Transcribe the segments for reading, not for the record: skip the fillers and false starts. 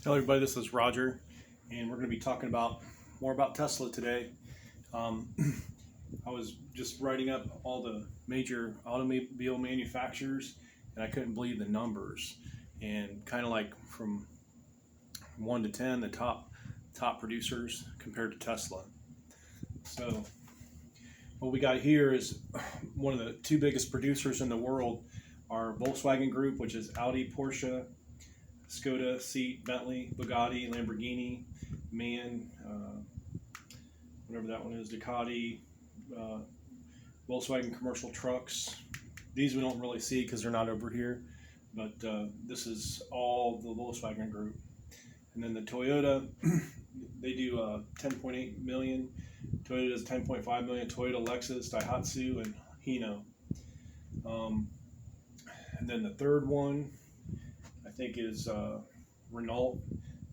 Hello everybody, this is Roger, and we're going to be talking about more about Tesla today. I was just writing up all the major automobile manufacturers, and I couldn't believe the numbers. And kind of like from 1 to 10, the top producers compared to Tesla. So what we got here is one of the two biggest producers in the world are Volkswagen Group, which is Audi, Porsche, Skoda, Seat, Bentley, Bugatti, Lamborghini, MAN, whatever that one is, Ducati, Volkswagen commercial trucks. These we don't really see because they're not over here, but this is all the Volkswagen Group. And then the Toyota, they do 10.8 million. Toyota does 10.5 million. Toyota, Lexus, Daihatsu, and Hino. And then the third one, I think, is Renault,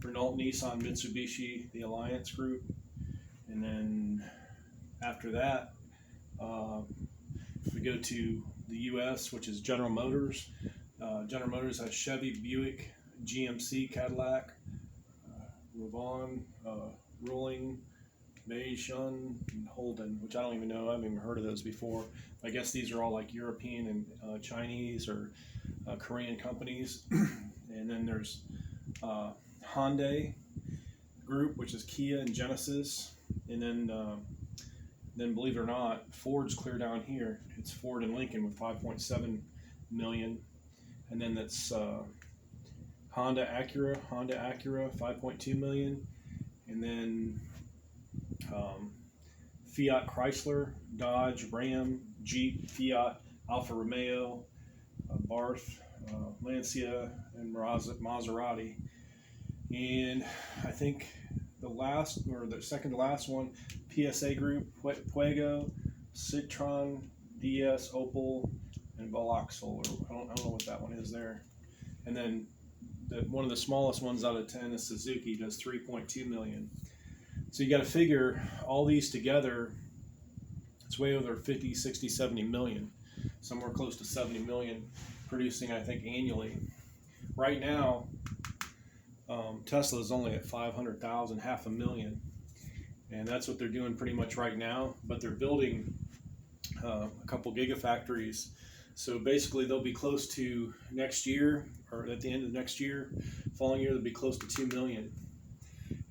Nissan, Mitsubishi, the Alliance Group. And then after that, we go to the U.S., which is General Motors. General Motors has Chevy, Buick, GMC, Cadillac, Ravon, Ruling, Meishun, and Holden, which I don't even know. I haven't even heard of those before. I guess these are all like European and Chinese or Korean companies. And then there's Hyundai Group, which is Kia and Genesis. And then believe it or not, Ford's clear down here. It's Ford and Lincoln with 5.7 million. And then that's Honda Acura, 5.2 million. And then Fiat Chrysler, Dodge, Ram, Jeep, Fiat, Alfa Romeo, Barth, Lancia, and Maserati. And I think the last, or the second to last one, PSA Group, Puego, Citroen, DS, Opel, and Vauxhall. I don't know what that one is there. And then one of the smallest ones out of 10 is Suzuki, does 3.2 million. So you got to figure all these together, it's way over 50, 60, 70 million, somewhere close to 70 million producing, I think, annually. Right now, Tesla is only at 500,000, 500,000, and that's what they're doing pretty much right now. But they're building a couple gigafactories, so basically they'll be close to next year, or at the end of next year, following year, they'll be close to 2 million.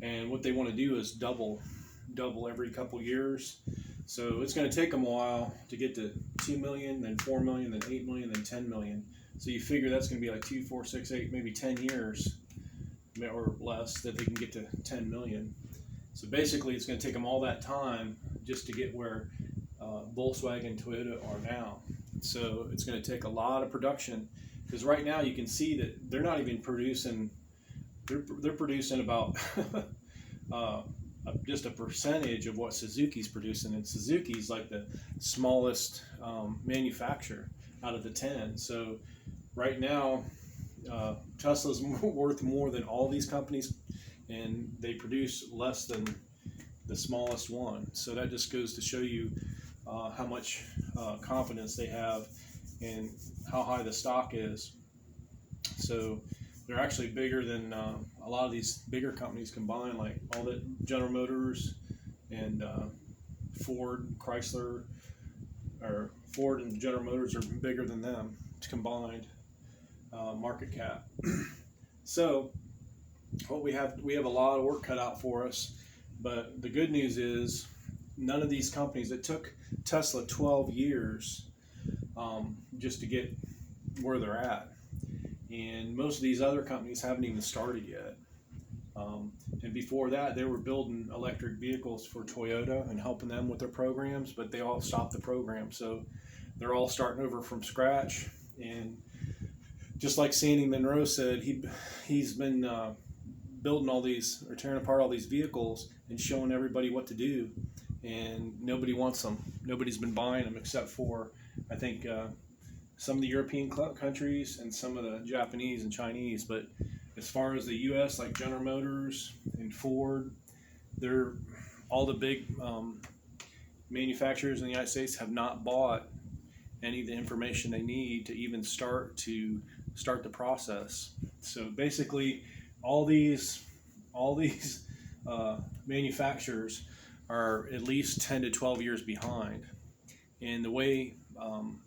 And what they want to do is double every couple years. So it's going to take them a while to get to 2 million, then 4 million, then 8 million, then 10 million. So you figure that's going to be like 2, 4, 6, 8, maybe 10 years or less that they can get to 10 million. So basically it's going to take them all that time just to get where Volkswagen and Toyota are now. So it's going to take a lot of production, because right now you can see that they're not even producing, they're producing about just a percentage of what Suzuki's producing, and Suzuki's like the smallest manufacturer out of the 10. So right now Tesla's worth more than all these companies, and they produce less than the smallest one. So that just goes to show you how much confidence they have and how high the stock is. So they're actually bigger than a lot of these bigger companies combined, like all the General Motors and Ford, Chrysler, or Ford and General Motors are bigger than them combined market cap. So what we have a lot of work cut out for us, but the good news is none of these companies, it took Tesla 12 years just to get where they're at. And most of these other companies haven't even started yet. And before that, they were building electric vehicles for Toyota and helping them with their programs, but they all stopped the program. So they're all starting over from scratch. And just like Sandy Munro said, he's been building all these, or tearing apart all these vehicles and showing everybody what to do. And nobody wants them. Nobody's been buying them except for, I think, some of the European countries and some of the Japanese and Chinese. But as far as the U.S., like General Motors and Ford, they're all the big manufacturers in the United States have not bought any of the information they need to even start the process. So basically, all these manufacturers are at least 10 to 12 years behind. And the way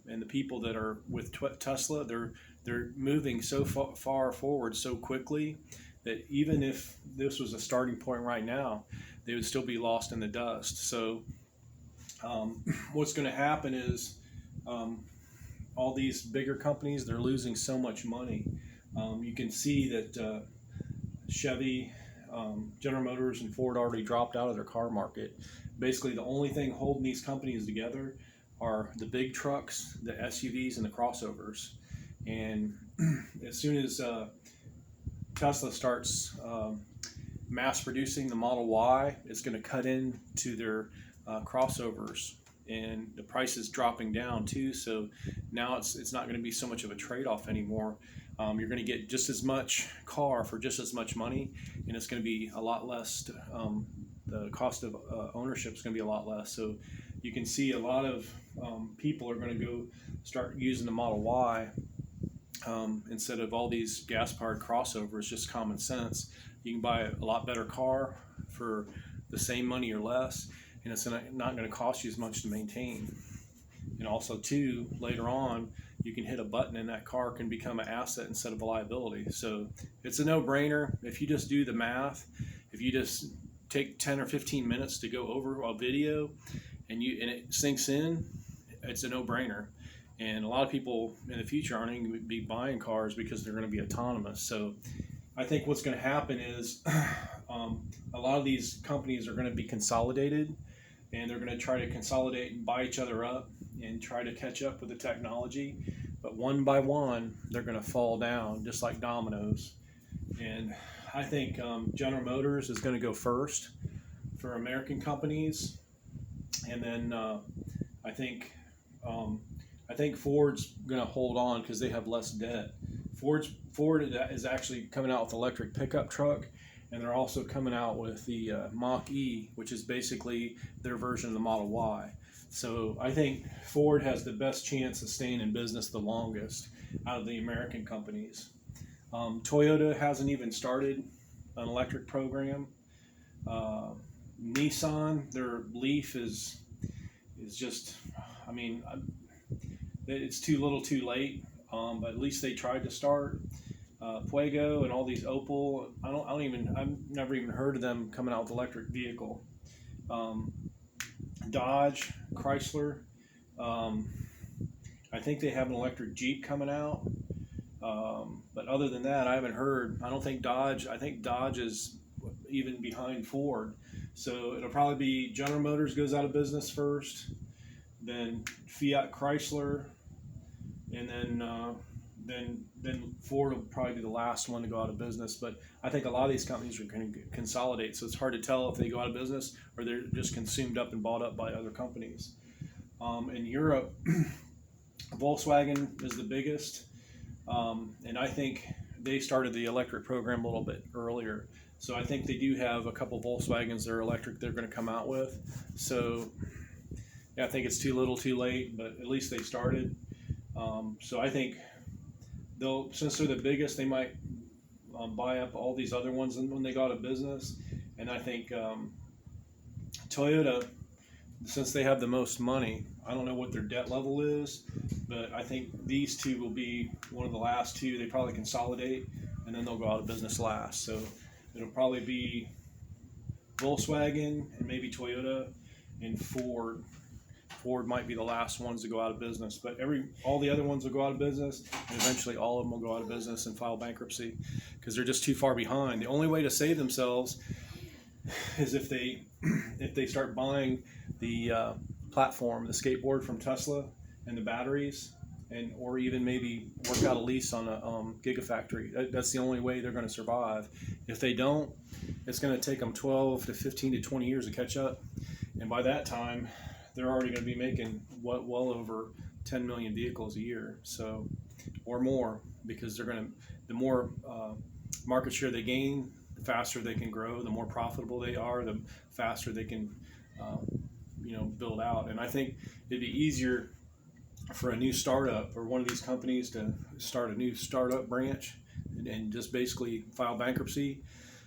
and the people that are with Tesla, they're moving so far forward so quickly that even if this was a starting point right now, they would still be lost in the dust. So what's going to happen is all these bigger companies, they're losing so much money. You can see that Chevy, General Motors, and Ford already dropped out of their car market. Basically, the only thing holding these companies together are the big trucks, the SUVs, and the crossovers. And as soon as Tesla starts mass producing the Model Y, it's going to cut into their crossovers, and the price is dropping down too. So now it's not going to be so much of a trade-off anymore. You're going to get just as much car for just as much money, and it's going to be a lot less. The cost of ownership is going to be a lot less. So you can see a lot of people are going to go start using the Model Y instead of all these gas-powered crossovers. Just common sense. You can buy a lot better car for the same money or less, and it's not going to cost you as much to maintain. And also, too, later on, you can hit a button and that car can become an asset instead of a liability. So it's a no-brainer. If you just do the math, if you just take 10 or 15 minutes to go over a video and it sinks in, it's a no-brainer. And a lot of people in the future aren't even going to be buying cars because they're going to be autonomous. So I think what's going to happen is a lot of these companies are going to be consolidated, and they're going to try to consolidate and buy each other up and try to catch up with the technology. But one by one, they're going to fall down just like dominoes. And I think General Motors is going to go first for American companies, and then I think Ford's going to hold on because they have less debt. Ford is actually coming out with electric pickup truck, and they're also coming out with the Mach-E, which is basically their version of the Model Y. So I think Ford has the best chance of staying in business the longest out of the American companies. Toyota hasn't even started an electric program. Nissan, their Leaf is just, I mean, it's too little too late, but at least they tried to start. Fuego and all these Opel, I've never even heard of them coming out with electric vehicle. Dodge, Chrysler, I think they have an electric Jeep coming out. But other than that, I haven't heard. I think Dodge is even behind Ford. So it'll probably be General Motors goes out of business first, then Fiat Chrysler, and then Ford will probably be the last one to go out of business. But I think a lot of these companies are going to consolidate, so it's hard to tell if they go out of business or they're just consumed up and bought up by other companies. In Europe, Volkswagen is the biggest, and I think they started the electric program a little bit earlier. So I think they do have a couple Volkswagens that are electric they're going to come out with. So yeah, I think it's too little too late, but at least they started. So I think since they're the biggest, they might buy up all these other ones when they go out of business. And I think Toyota, since they have the most money, I don't know what their debt level is, but I think these two will be one of the last two. They probably consolidate, and then they'll go out of business last. So it'll probably be Volkswagen and maybe Toyota and Ford. Ford might be the last ones to go out of business, but all the other ones will go out of business, and eventually all of them will go out of business and file bankruptcy because they're just too far behind. The only way to save themselves is if they start buying the platform, the skateboard from Tesla, and the batteries, or even maybe work out a lease on a gigafactory. That's the only way they're going to survive. If they don't, it's going to take them 12 to 15 to 20 years to catch up, and by that time, they're already going to be making well over 10 million vehicles a year, so or more, because the more market share they gain, the faster they can grow, the more profitable they are, the faster they can build out. And I think it'd be easier for a new startup or one of these companies to start a new startup branch and just basically file bankruptcy,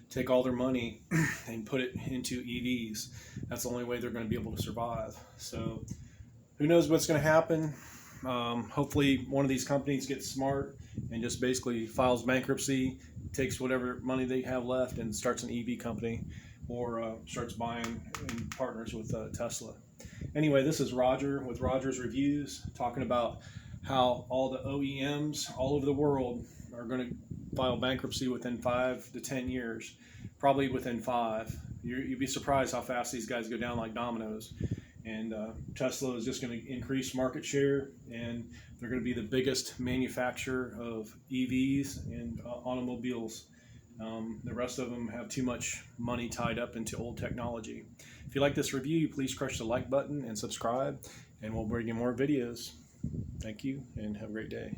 take all their money and put it into EVs. That's the only way they're going to be able to survive. So who knows what's going to happen. Hopefully one of these companies gets smart and just basically files bankruptcy, takes whatever money they have left and starts an EV company, or starts buying and partners with Tesla. Anyway, this is Roger with Roger's Reviews, talking about how all the OEMs all over the world are going to file bankruptcy within 5 to 10 years, probably within 5. You'd be surprised how fast these guys go down like dominoes. And Tesla is just going to increase market share, and they're going to be the biggest manufacturer of EVs and automobiles. The rest of them have too much money tied up into old technology. If you like this review, please crush the like button and subscribe, and we'll bring you more videos. Thank you, and have a great day.